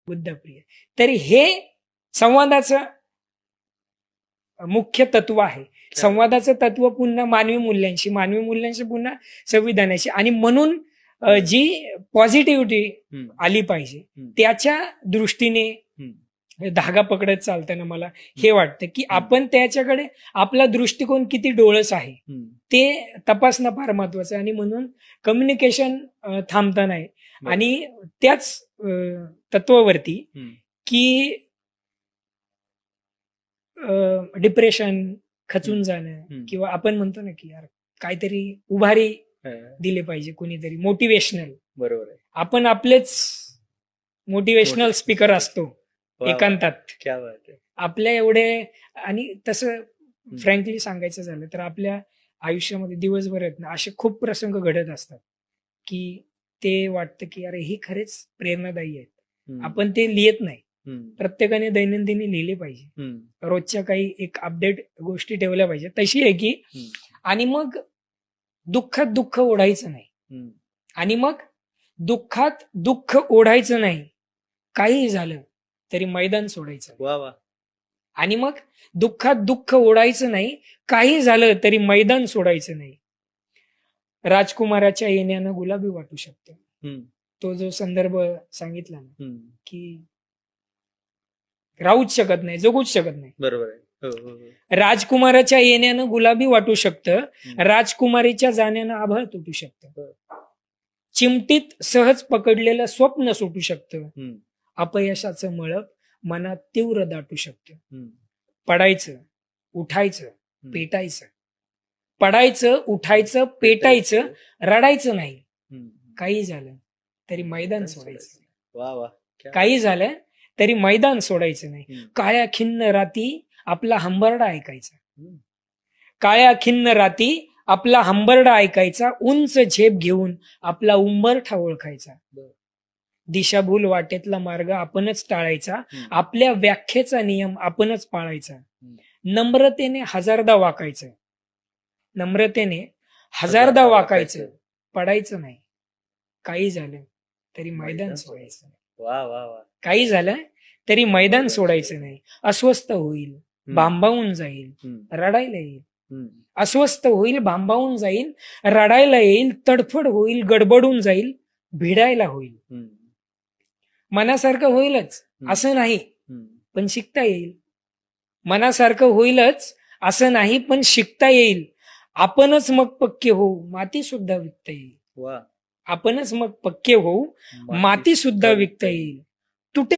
बुद्धप्रिय. तर हे संवादाचं मुख्य तत्व आहे. संवादाचं तत्व पुन्हा मानवी मूल्यांशी पुन्हा संविधानाशी, आणि म्हणून जी पॉझिटिव्हिटी आली पाहिजे त्याच्या दृष्टीने धागा पकडत चालताना मला हे वाटतं की आपण त्याच्याकडे आपला दृष्टिकोन किती डोळस आहे ते तपासणं फार महत्वाचं आहे. आणि म्हणून कम्युनिकेशन थांबता नाही. आणि त्याच तत्वावरती की डिप्रेशन, खचून जाणं, किंवा आपण म्हणतो ना की यार काहीतरी उभारी दिले पाहिजे कोणीतरी, मोटिवेशनल. बरोबर आहे. आपण आपलेच मोटिवेशनल स्पीकर असतो एकांतात. क्या बात आहे. आपल्या एवढे, आणि तसं फ्रँकली सांगायचं झालं तर आपल्या आयुष्यामध्ये दिवसभर आहेत ना असे खूप प्रसंग घडत असतात की ते वाटतं की अरे ही खरेच प्रेरणादायी आहेत. आपण ते लिहित नाही. प्रत्येकाने दैनंदिनी लिहिले पाहिजे. रोजच्या काही एक अपडेट गोष्टी ठेवल्या पाहिजे. तशी आहे की आणि मग दुःखात दुःख ओढायचं नाही. आणि मग दुःखात दुःख ओढायचं नाही. काही झालं तरी मैदान सोडायचं. वा वा. आणि मग दुःखात दुःख ओढायचं नाही. काही झालं तरी मैदान सोडायचं नाही. राजकुमाराच्या येण्यानं गुलाबी वाटू शकतं. तो जो संदर्भ सांगितला ना की राहूच शकत नाही, जगूच शकत नाही. बरोबर आहे. राजकुमाराच्या येण्यानं गुलाबी वाटू शकतं. राजकुमारीच्या जाण्यानं आभाळ तुटू शकतं. चिमटीत सहज पकडलेलं स्वप्न सुटू शकतं. अपयशाचं मळप मनात तीव्र दाटू शकतं. पडायचं, उठायचं, पेटायचं. पडायचं, उठायचं, पेटायचं, रडायचं नाही. काही झालं तरी मैदान सोडायचं. वा वा. काही झालं तरी मैदान सोडायचं नाही. काळ्या खिन्न राती आपला हंबरडा ऐकायचा. काळ्या खिन्न राती आपला हंबरडा ऐकायचा. उंच झेप घेऊन आपला उंबरठा ओळखायचा. दिशाभूल वाटेतला मार्ग आपणच टाळायचा. आपल्या व्याख्येचा नियम आपणच पाळायचा. नम्रतेने हजारदा वाकायचं. नम्रतेने हजारदा वाकायचं. पडायचं नाही. काही झालं तरी मैदान सोडायचं. वा वा वा. काही झालं तरी मैदान सोडायचं नाही. अस्वस्थ होईल, भांबावून जाईल, रडायला येईल. अस्वस्थ होईल, भांबावून जाईल, रडायला येईल, तडफड होईल, गडबडून जाईल, भिडायला होईल. मनासारखं होईलच असं नाही, पण शिकता येईल. मनासारखं होईलच असं नाही, पण शिकता येईल. आपणच मग पक्के होऊ, माती सुद्धा विकता येईल. वा. आपणच मग पक्के होऊ, माती सुद्धा विकता येईल.